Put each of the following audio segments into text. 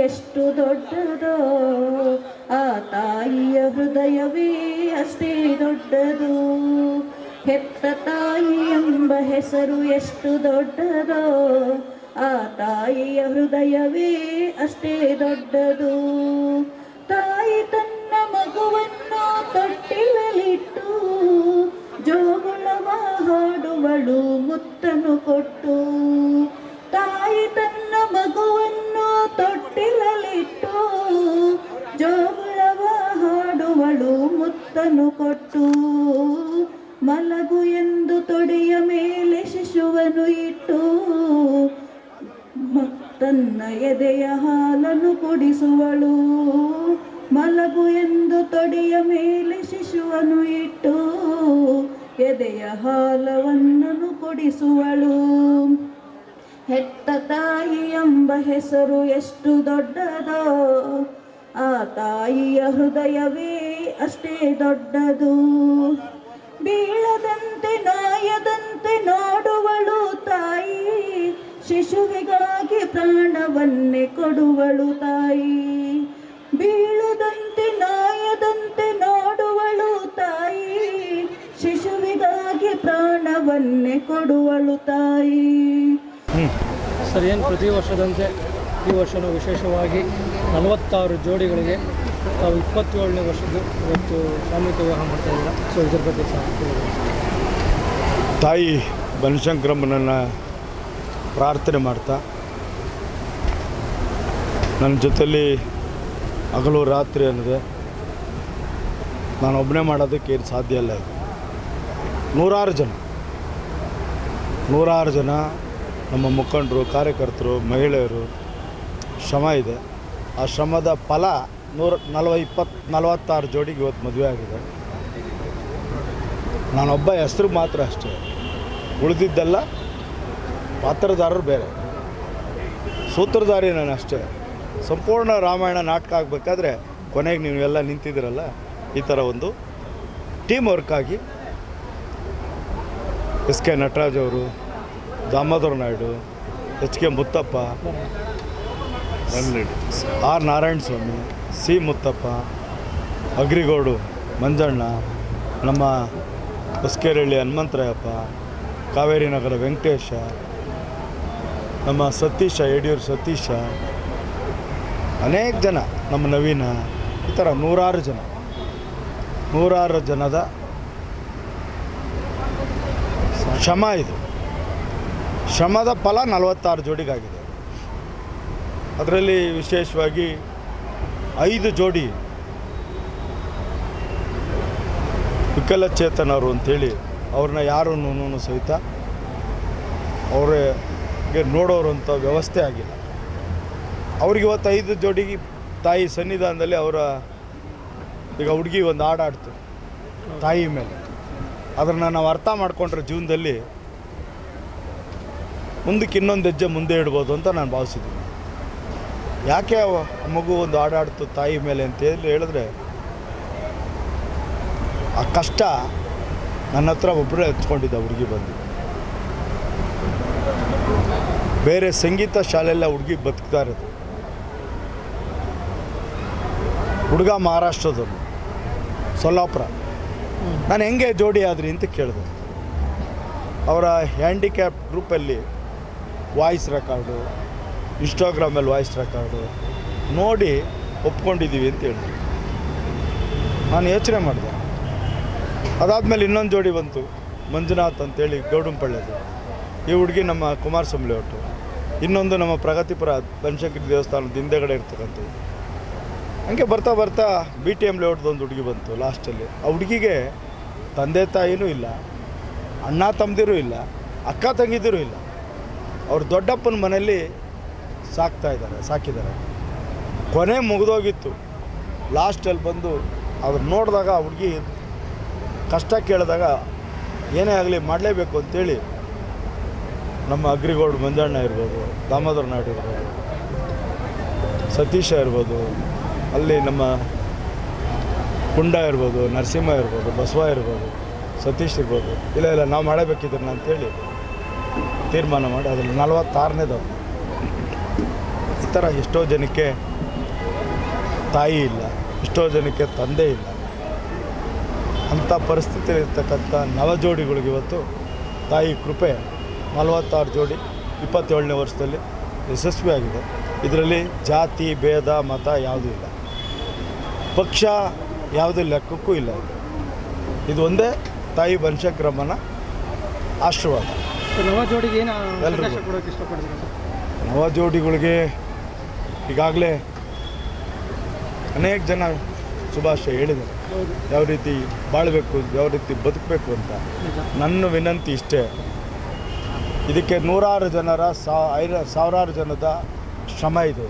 ಎಷ್ಟು ದೊಡ್ಡದೋ ಆ ತಾಯಿಯ ಹೃದಯವೇ ಅಷ್ಟೇ ದೊಡ್ಡದು. ಹೆತ್ತ ತಾಯಿ ಎಂಬ ಹೆಸರು ಎಷ್ಟು ದೊಡ್ಡದೋ ಆ ತಾಯಿಯ ಹೃದಯವೇ ಅಷ್ಟೇ ದೊಡ್ಡದು. ತಾಯಿ ತನ್ನ ಮಗುವನ್ನು ತೊಟ್ಟಿಲಲ್ಲಿಟ್ಟು ಜೋಗುಳವ ಹಾಡುವಳು ಮುತ್ತನು ಕೊಟ್ಟು. ತಾಯಿ ತನ್ನ ಮಗುವನ್ನು ತೊಟ್ಟಿಲಲ್ಲಿಟ್ಟು ಜೋಗುಳವ ಹಾಡುವಳು ಮುತ್ತನು ಕೊಟ್ಟು. ಮಲಗು ಎಂದು ತೊಡೆಯ ಮೇಲೆ ಶಿಶುವನ್ನು ಇಟ್ಟು ತನ್ನ ಎದೆಯ ಹಾಲನ್ನು ಕುಡಿಸುವಳು. ಮಲಗು ಎಂದು ತೊಡೆಯ ಮೇಲೆ ಶಿಶುವನ್ನು ಇಟ್ಟು ಎದೆಯ ಹಾಲವನ್ನು ಕುಡಿಸುವಳು. ಹೆತ್ತ ತಾಯಿ ಎಂಬ ಹೆಸರು ಎಷ್ಟು ದೊಡ್ಡದೋ ಆ ತಾಯಿಯ ಹೃದಯವೇ ಅಷ್ಟೇ ದೊಡ್ಡದು. ಬೀಳದಂತೆ ನಾಯದಂತೆ ನೋಡುವಳು ತಾಯಿ, ಶಿಶುವಿಗಾಗಿ ಪ್ರಾಣವನ್ನೇ ಕೊಡುವಳು ತಾಯಿ. ಬೀಳದಂತೆ ನಾಯದಂತೆ ನೋಡುವಳು ತಾಯಿ, ಶಿಶುವಿಗಾಗಿ ಪ್ರಾಣವನ್ನೇ ಕೊಡುವಳು ತಾಯಿ. ಸರ್, ಏನು ಪ್ರತಿ ವರ್ಷದಂತೆ ಈ ವರ್ಷವೂ ವಿಶೇಷವಾಗಿ 46 ಜೋಡಿಗಳಿಗೆ ತಾವು 27ನೇ ವರ್ಷದ್ದು ಇವತ್ತು ಸಾಮೂಹಿಕ ವಿವಾಹ ಮಾಡ್ತಾ ಇದ್ದೀರಾ. ಸೊ ಇದ್ರ ಬಗ್ಗೆ ತಾಯಿ ಬನಶಂಕರಮ್ಮನನ್ನು ಪ್ರಾರ್ಥನೆ ಮಾಡ್ತಾ ನನ್ನ ಜೊತೆಲಿ ಹಗಲು ರಾತ್ರಿ ಅನ್ನೋದೆ ನಾನು ಒಬ್ಬನೇ ಮಾಡೋದಕ್ಕೆ ಏನು ಸಾಧ್ಯ ಇಲ್ಲ. ಇದು ನೂರಾರು ಜನ ನಮ್ಮ ಮುಖಂಡರು, ಕಾರ್ಯಕರ್ತರು, ಮಹಿಳೆಯರು ಶ್ರಮ ಇದೆ. ಆ ಶ್ರಮದ ಫಲ 46 ಜೋಡಿಗೆ ಇವತ್ತು ಮದುವೆ ಆಗಿದೆ. ನಾನೊಬ್ಬ ಹೆಸರು ಮಾತ್ರ ಅಷ್ಟೇ, ಉಳಿದಿದ್ದೆಲ್ಲ ಪಾತ್ರಧಾರರು ಬೇರೆ, ಸೂತ್ರಧಾರಿ ನಾನು ಅಷ್ಟೇ. ಸಂಪೂರ್ಣ ರಾಮಾಯಣ ನಾಟಕ ಆಗಬೇಕಾದ್ರೆ ಕೊನೆಗೆ ನೀವೆಲ್ಲ ನಿಂತಿದ್ದೀರಲ್ಲ, ಈ ಥರ ಒಂದು ಟೀಮ್ ವರ್ಕ್ ಆಗಿ ಎಸ್ ಕೆ ನಟರಾಜ್ ಅವರು, Damodara Naidu, H K Muthappa, R Narayana Swamy, C Muthappa, ಅಗ್ರಿಗೌಡು ಮಂಜಣ್ಣ, ನಮ್ಮ ಹೊಸಕೆರಳ್ಳಿ ಹನುಮಂತರಾಯಪ್ಪ, ಕಾವೇರಿ ನಗರ ವೆಂಕಟೇಶ, ನಮ್ಮ ಸತೀಶ, ಯಡಿಯೂರು ಸತೀಶ, ಅನೇಕ ಜನ, ನಮ್ಮ ನವೀನ, ಈ ಥರ ನೂರಾರು ಜನದ ಶ್ರಮ ಇದು. ಶ್ರಮದ ಫಲ 46 ಜೋಡಿಗಾಗಿದೆ. ಅದರಲ್ಲಿ ವಿಶೇಷವಾಗಿ 5 ಜೋಡಿ ವಿಕಲಚೇತನರು ಅಂಥೇಳಿ ಅವ್ರನ್ನ ಯಾರನ್ನೂ ಸಹಿತ ಅವ್ರಿಗೆ ನೋಡೋರಂಥ ವ್ಯವಸ್ಥೆ ಆಗಿಲ್ಲ. ಅವ್ರಿಗೆ ಇವತ್ತು 5 ಜೋಡಿಗೆ ತಾಯಿ ಸನ್ನಿಧಾನದಲ್ಲಿ ಈಗ ಹುಡುಗಿ ಒಂದು ಹಾಡಾಡ್ತು ತಾಯಿ ಮೇಲೆ. ಅದನ್ನು ನಾವು ಅರ್ಥ ಮಾಡಿಕೊಂಡ್ರೆ ಜೀವನದಲ್ಲಿ ಮುಂದಕ್ಕೆ ಇನ್ನೊಂದು ಹೆಜ್ಜೆ ಮುಂದೆ ಇಡ್ಬೋದು ಅಂತ ನಾನು ಭಾವಿಸಿದ್ದೀನಿ. ಯಾಕೆ ಮಗು ಒಂದು ಹಾಡಾಡ್ತು ತಾಯಿ ಮೇಲೆ ಅಂತ ಹೇಳಿದ್ರೆ, ಆ ಕಷ್ಟ ನನ್ನ ಹತ್ರ ಒಬ್ಬರೇ ಹಚ್ಕೊಂಡಿದ್ದ ಹುಡುಗಿ ಬಂದು. ಬೇರೆ ಸಂಗೀತ ಶಾಲೆಯಲ್ಲ ಹುಡುಗಿ ಬದುಕ್ತಾ ಇರೋದು. ಹುಡುಗ ಮಹಾರಾಷ್ಟ್ರದವರು, ಸೊಲ್ಲಾಪುರ. ನಾನು ಹೆಂಗೆ ಜೋಡಿ ಆದ್ರಿ ಅಂತ ಕೇಳಿದೆ. ಅವರ ಹ್ಯಾಂಡಿಕ್ಯಾಪ್ ಗ್ರೂಪಲ್ಲಿ ವಾಯ್ಸ್ ರೆಕಾರ್ಡು, ಇನ್ಸ್ಟಾಗ್ರಾಮಲ್ಲಿ ವಾಯ್ಸ್ ರೆಕಾರ್ಡು ನೋಡಿ ಒಪ್ಕೊಂಡಿದ್ದೀವಿ ಅಂತ ಹೇಳಿದ್ರು. ನಾನು ಯೋಚನೆ ಮಾಡಿದೆ. ಅದಾದಮೇಲೆ ಇನ್ನೊಂದು ಜೋಡಿ ಬಂತು, ಮಂಜುನಾಥ್ ಅಂತೇಳಿ ಗೌಡಂಪಳ್ಳಿದು. ಈ ಹುಡುಗಿ ನಮ್ಮ ಕುಮಾರಸ್ವಾಮಿ ಒಟ್ಟು. ಇನ್ನೊಂದು ನಮ್ಮ ಪ್ರಗತಿಪುರ ಬನಶಂಕರಿ ದೇವಸ್ಥಾನದ ಹಿಂದೆಗಡೆ ಇರ್ತಕ್ಕಂಥದ್ದು. ಹಂಗೆ ಬರ್ತಾ ಬರ್ತಾ BTM ಲೇಔಟ್ದೊಂದು ಹುಡುಗಿ ಬಂತು ಲಾಸ್ಟಲ್ಲಿ. ಆ ಹುಡುಗಿಗೆ ತಂದೆ ತಾಯಿನೂ ಇಲ್ಲ, ಅಣ್ಣ ತಮ್ಮದಿರೂ ಇಲ್ಲ, ಅಕ್ಕ ತಂಗಿದಿರೂ ಇಲ್ಲ. ಅವ್ರ ದೊಡ್ಡಪ್ಪನ ಮನೆಯಲ್ಲಿ ಸಾಕಿದ್ದಾರೆ. ಕೊನೆ ಮುಗಿದೋಗಿತ್ತು. ಲಾಸ್ಟಲ್ಲಿ ಬಂದು ಅವ್ರು ನೋಡಿದಾಗ ಆ ಹುಡುಗಿ ಕಷ್ಟ ಕೇಳಿದಾಗ ಏನೇ ಆಗಲಿ ಮಾಡಲೇಬೇಕು ಅಂತೇಳಿ ನಮ್ಮ ಅಗ್ರಿಗೌಡ ಮಂಜಣ್ಣ ಇರ್ಬೋದು, ದಾಮೋದರ ನಾಯ್ಡು ಇರ್ಬೋದು, ಸತೀಶ ಇರ್ಬೋದು, ಅಲ್ಲಿ ನಮ್ಮ ಕುಂಡ ಇರ್ಬೋದು, ನರಸಿಂಹ ಇರ್ಬೋದು, ಬಸವ ಇರ್ಬೋದು, ಸತೀಶ್ ಇರ್ಬೋದು, ಇಲ್ಲ ನಾವು ಮಾಡಬೇಕಿದ್ರನ್ನ ಅಂತೇಳಿ ತೀರ್ಮಾನ ಮಾಡಿ ಅದರಲ್ಲಿ 46ನೇದು. ಈ ಥರ ಎಷ್ಟೋ ಜನಕ್ಕೆ ತಾಯಿ ಇಲ್ಲ, ಎಷ್ಟೋ ಜನಕ್ಕೆ ತಂದೆ ಇಲ್ಲ. ಅಂಥ ಪರಿಸ್ಥಿತಿಯಲ್ಲಿರ್ತಕ್ಕಂಥ ನವಜೋಡಿಗಳಿಗೆ ಇವತ್ತು ತಾಯಿ ಕೃಪೆ 46 ಜೋಡಿ 27ನೇ ವರ್ಷದಲ್ಲಿ ಯಶಸ್ವಿಯಾಗಿದೆ. ಇದರಲ್ಲಿ ಜಾತಿ ಭೇದ ಮತ ಯಾವುದೂ ಇಲ್ಲ, ಪಕ್ಷ ಯಾವುದೇ ಲೆಕ್ಕಕ್ಕೂ ಇಲ್ಲ. ಇದು ಒಂದೇ ತಾಯಿ ಬನಶಂಕರಮ್ಮನ ಆಶೀರ್ವಾದ. ನವ ಜೋಡಿಗೆ ಏನು ಎಲ್ರಿಗೂ. ಅವಕಾಶ ಕೊಡೋಕೆ ಇಷ್ಟಪಡ್ತೀರಾ ಸರ್? ನವ ಜೋಡಿಗಳಿಗೆ ಈಗಾಗಲೇ ಅನೇಕ ಜನ ಶುಭಾಶಯ ಹೇಳಿದ್ದಾರೆ, ಹೌದು, ಯಾವ ರೀತಿ ಬಾಳಬೇಕು, ಯಾವ ರೀತಿ ಬದುಕಬೇಕು ಅಂತ. ನಿಜ. ನನ್ನ ವಿನಂತಿ ಇಷ್ಟೇ, ಇದಕ್ಕೆ ನೂರಾರು ಜನರ ಸಾವಿರಾರು ಜನದ ಶ್ರಮ ಇದೆ.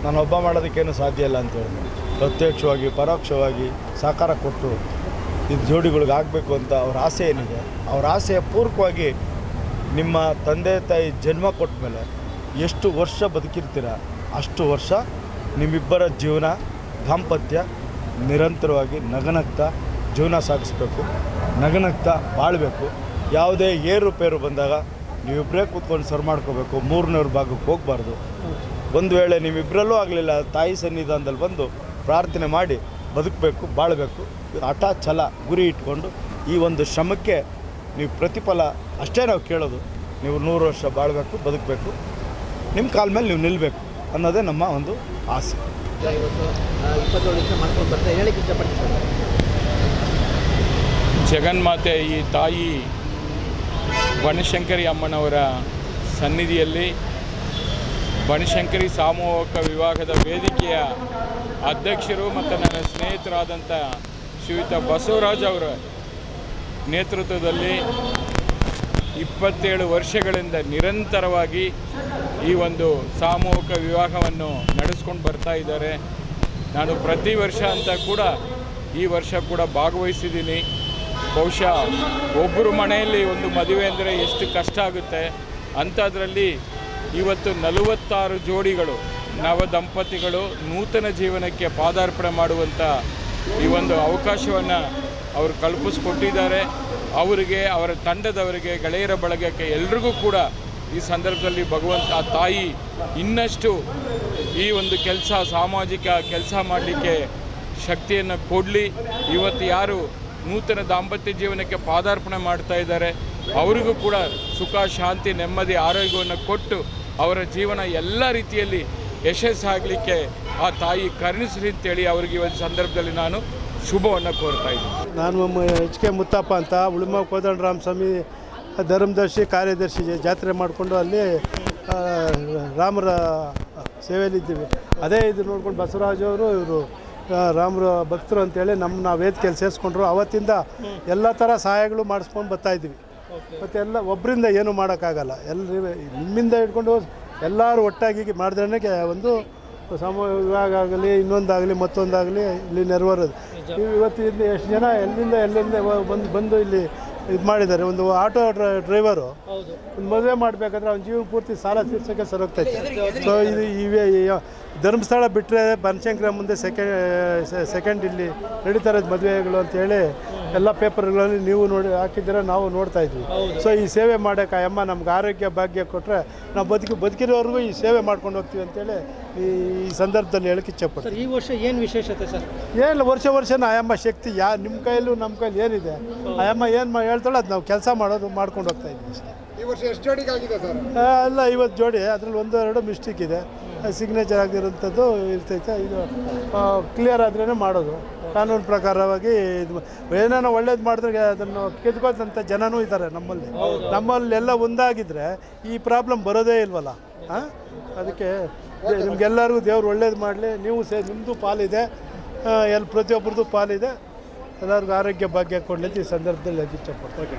ನಾನೊಬ್ಬ ಮಾಡೋದಕ್ಕೇನು ಸಾಧ್ಯ ಇಲ್ಲ ಅಂತ ಹೇಳಿದೆ. ಪ್ರತ್ಯಕ್ಷವಾಗಿ ಪರೋಕ್ಷವಾಗಿ ಸಹಕಾರ ಕೊಟ್ಟು ಇದು ಜೋಡಿಗಳಿಗೆ ಆಗಬೇಕು ಅಂತ ಅವ್ರ ಆಸೆ ಏನಿದೆ, ಅವ್ರ ಆಸೆಯ ಪೂರ್ವಕವಾಗಿ ನಿಮ್ಮ ತಂದೆ ತಾಯಿ ಜನ್ಮ ಕೊಟ್ಟ ಮೇಲೆ ಎಷ್ಟು ವರ್ಷ ಬದುಕಿರ್ತೀರ ಅಷ್ಟು ವರ್ಷ ನಿಮ್ಮಿಬ್ಬರ ಜೀವನ ದಾಂಪತ್ಯ ನಿರಂತರವಾಗಿ ನಗನಗ್ತಾ ಜೀವನ ಸಾಗಿಸ್ಬೇಕು, ನಗನಗ್ತಾ ಬಾಳಬೇಕು. ಯಾವುದೇ ಏರುಪೇರು ಬಂದಾಗ ನೀವಿಬ್ಬರೇ ಕೂತ್ಕೊಂಡು ಸರ್ ಮಾಡ್ಕೋಬೇಕು, ಮೂರನೇವ್ರ ಭಾಗಕ್ಕೆ ಹೋಗಬಾರ್ದು. ಒಂದು ವೇಳೆ ನೀವಿಬ್ಬರಲ್ಲೂ ಆಗಲಿಲ್ಲ, ತಾಯಿ ಸನ್ನಿಧಾನದಲ್ಲಿ ಬಂದು ಪ್ರಾರ್ಥನೆ ಮಾಡಿ ಬದುಕಬೇಕು, ಬಾಳಬೇಕು. ಹಠ ಛಲ ಗುರಿ ಇಟ್ಕೊಂಡು ಈ ಒಂದು ಶ್ರಮಕ್ಕೆ ನೀವು ಪ್ರತಿಫಲ ಅಷ್ಟೇ ನಾವು ಕೇಳೋದು. ನೀವು 100 ವರ್ಷ ಬಾಳಬೇಕು, ಬದುಕಬೇಕು, ನಿಮ್ಮ ಕಾಲ ಮೇಲೆ ನೀವು ನಿಲ್ಲಬೇಕು ಅನ್ನೋದೇ ನಮ್ಮ ಒಂದು ಆಸೆ. ಇವತ್ತು 27 ವರ್ಷ ಮಾಡ್ಕೊಂಡು ಬರ್ತಾ ಹೇಳಕ್ಕೆ ಇಷ್ಟಪಡ್ತೀನಿ. ಜಗನ್ಮಾತೆ ಈ ತಾಯಿ ಬನಶಂಕರಿ ಅಮ್ಮನವರ ಸನ್ನಿಧಿಯಲ್ಲಿ ಬನಶಂಕರಿ ಸಾಮೂಹಿಕ ವಿವಾಹದ ವೇದಿಕೆಯ ಅಧ್ಯಕ್ಷರು ಮತ್ತು ನನ್ನ ಸ್ನೇಹಿತರಾದಂಥ ಶ್ರೀಯುತ ಬಸವರಾಜ್ ಅವರ ನೇತೃತ್ವದಲ್ಲಿ 27 ವರ್ಷಗಳಿಂದ ನಿರಂತರವಾಗಿ ಈ ಒಂದು ಸಾಮೂಹಿಕ ವಿವಾಹವನ್ನು ನಡೆಸ್ಕೊಂಡು ಬರ್ತಾ ಇದ್ದಾರೆ. ನಾನು ಪ್ರತಿ ವರ್ಷ ಅಂತ ಕೂಡ ಈ ವರ್ಷ ಕೂಡ ಭಾಗವಹಿಸಿದ್ದೀನಿ. ಬಹುಶಃ ಒಬ್ಬರು ಮನೆಯಲ್ಲಿ ಒಂದು ಮದುವೆ ಅಂದರೆ ಎಷ್ಟು ಕಷ್ಟ ಆಗುತ್ತೆ, ಅಂಥದ್ರಲ್ಲಿ ಇವತ್ತು 46 ಜೋಡಿಗಳು ನವ ದಂಪತಿಗಳು ನೂತನ ಜೀವನಕ್ಕೆ ಪಾದಾರ್ಪಣೆ ಮಾಡುವಂಥ ಈ ಒಂದು ಅವಕಾಶವನ್ನು ಅವರು ಕಲ್ಪಿಸ್ಕೊಟ್ಟಿದ್ದಾರೆ. ಅವರಿಗೆ, ಅವರ ತಂಡದವರಿಗೆ, ಗೆಳೆಯರ ಬಳಗಕ್ಕೆ ಎಲ್ರಿಗೂ ಕೂಡ ಈ ಸಂದರ್ಭದಲ್ಲಿ ಭಗವಂತ ಆ ತಾಯಿ ಇನ್ನಷ್ಟು ಈ ಒಂದು ಕೆಲಸ, ಸಾಮಾಜಿಕ ಕೆಲಸ ಮಾಡಲಿಕ್ಕೆ ಶಕ್ತಿಯನ್ನು ಕೊಡಲಿ. ಇವತ್ತು ಯಾರು ನೂತನ ದಾಂಪತ್ಯ ಜೀವನಕ್ಕೆ ಪಾದಾರ್ಪಣೆ ಮಾಡ್ತಾ ಇದ್ದಾರೆ ಅವರಿಗೂ ಕೂಡ ಸುಖ, ಶಾಂತಿ, ನೆಮ್ಮದಿ, ಆರೋಗ್ಯವನ್ನು ಕೊಟ್ಟು ಅವರ ಜೀವನ ಎಲ್ಲ ರೀತಿಯಲ್ಲಿ ಯಶಸ್ಸಾಗಲಿಕ್ಕೆ ಆ ತಾಯಿ ಕರುಣಿಸಲಿ ಅಂತೇಳಿ ಅವರಿಗೆ ಈ ಒಂದು ಸಂದರ್ಭದಲ್ಲಿ ನಾನು ಶುಭವನ್ನು ಕೋರ್ತಾ ಇದ್ದೀನಿ. ನಾನು HK ಮುತ್ತಪ್ಪ ಅಂತ ಉಳಿಮ ಕೋದಂಡರಾಮ ಸ್ವಾಮಿ ಧರ್ಮದರ್ಶಿ ಕಾರ್ಯದರ್ಶಿ ಜಾತ್ರೆ ಮಾಡಿಕೊಂಡು ಅಲ್ಲಿ ರಾಮರ ಸೇವೆಯಲ್ಲಿದ್ದೀವಿ. ಅದೇ ಇದು ನೋಡ್ಕೊಂಡು ಬಸವರಾಜ್ ಅವರು ಇವರು ರಾಮರ ಭಕ್ತರು ಅಂತೇಳಿ ನಾವು ವೇದಿಕೆಯಲ್ಲಿ ಸೇರಿಸ್ಕೊಂಡ್ರು. ಅವತ್ತಿಂದ ಎಲ್ಲ ಥರ ಸಹಾಯಗಳು ಮಾಡಿಸ್ಕೊಂಡು ಬರ್ತಾಯಿದ್ವಿ. ಮತ್ತು ಎಲ್ಲ ಒಬ್ಬರಿಂದ ಏನೂ ಮಾಡೋಕ್ಕಾಗಲ್ಲ, ನಿಮ್ಮಿಂದ ಹಿಡ್ಕೊಂಡು ಎಲ್ಲರೂ ಒಟ್ಟಾಗಿ ಮಾಡಿದ್ರೇ ಒಂದು ವಿವಾಹ ಆಗಲಿ, ಇನ್ನೊಂದಾಗಲಿ, ಮತ್ತೊಂದಾಗಲಿ ಇಲ್ಲಿ ನೆರವೇರೋದು. ಇವತ್ತು ಇಲ್ಲಿ ಎಷ್ಟು ಜನ ಎಲ್ಲಿಂದ ಬಂದು ಇಲ್ಲಿ ಇದು ಮಾಡಿದ್ದಾರೆ. ಒಂದು ಆಟೋ ಡ್ರೈವರು ಒಂದು ಮದುವೆ ಮಾಡಬೇಕಾದ್ರೆ ಅವ್ನ ಜೀವನ ಪೂರ್ತಿ ಸಾಲ ತೀರ್ಸೋಕ್ಕೆ ಸರೋಗ್ತೈತೆ. ಸೊ ಇದು ಇವೇ ಧರ್ಮಸ್ಥಳ ಬಿಟ್ಟರೆ ಬನಶಂಕರಿ ಮುಂದೆ ಸೆಕೆಂಡ್ ಇಲ್ಲಿ ನಡೀತಾ ಇರೋದು ಮದುವೆಗಳು ಅಂತೇಳಿ ಎಲ್ಲ ಪೇಪರ್ಗಳಲ್ಲಿ ನೀವು ನೋಡಿ ಹಾಕಿದ್ದೀರ, ನಾವು ನೋಡ್ತಾ ಇದ್ವಿ. ಸೊ ಈ ಸೇವೆ ಮಾಡೋಕೆ ಅಮ್ಮ ನಮ್ಗೆ ಆರೋಗ್ಯ ಭಾಗ್ಯ ಕೊಟ್ಟರೆ ನಾವು ಬದುಕಿರೋವರೆಗೂ ಈ ಸೇವೆ ಮಾಡ್ಕೊಂಡು ಹೋಗ್ತೀವಿ ಅಂತೇಳಿ ಈ ಸಂದರ್ಭದಲ್ಲಿ ಹೇಳಕ್ಕೆ ಇಚ್ಛೆಪಡ್ತೀನಿ. ಈ ವರ್ಷ ಏನು ವಿಶೇಷತೆ ಸರ್? ಏನಿಲ್ಲ, ವರ್ಷ ಆಯಮ್ಮ ಶಕ್ತಿ ನಿಮ್ಮ ಕೈಯಲ್ಲೂ ನಮ್ಮ ಕೈಯಲ್ಲಿ ಏನಿದೆ ಆಯಮ್ಮ ಏನು ಹೇಳ್ತಾಳೆ ಅದು ನಾವು ಕೆಲಸ ಮಾಡ್ಕೊಂಡು ಹೋಗ್ತಾ ಇದ್ವಿ ಸರ್. ಈ ವರ್ಷ ಎಷ್ಟು ಜೋಡಿಗೆ ಆಗಿದೆ ಸರ್? ಎಲ್ಲ 50 ಜೋಡಿ, ಅದರಲ್ಲಿ 1-2 ಮಿಸ್ಟೇಕ್ ಇದೆ. ಸಿಗ್ನೇಚರ್ ಆಗಿರೋಂಥದ್ದು ಇರ್ತೈತೆ. ಇದು ಕ್ಲಿಯರ್ ಆದ್ರೇ ಮಾಡೋದು. ಕಾನೂನು ಪ್ರಕಾರವಾಗಿ ಇದು ಏನೇನೋ ಒಳ್ಳೇದು ಮಾಡಿದ್ರೆ ಅದನ್ನು ಕಿತ್ಕೋತಂಥ ಜನನೂ ಇದ್ದಾರೆ ನಮ್ಮಲ್ಲಿ ಎಲ್ಲ ಒಂದಾಗಿದ್ದರೆ ಈ ಪ್ರಾಬ್ಲಮ್ ಬರೋದೇ ಇಲ್ವಲ್ಲ. ಅದಕ್ಕೆ ನಿಮಗೆಲ್ಲರಿಗೂ ದೇವ್ರು ಒಳ್ಳೇದು ಮಾಡಲಿ. ನೀವು ನಿಮ್ಮದು ಪಾಲಿದೆ, ಪ್ರತಿಯೊಬ್ಬರದ್ದು ಪಾಲಿದೆ. ಎಲ್ಲರಿಗೂ ಆರೋಗ್ಯ ಭಾಗ್ಯ ಕೊಡಲಿ ಅಂತ ಈ ಸಂದರ್ಭದಲ್ಲಿ ಇಚ್ಛೆಪಡ್ತೀನಿ.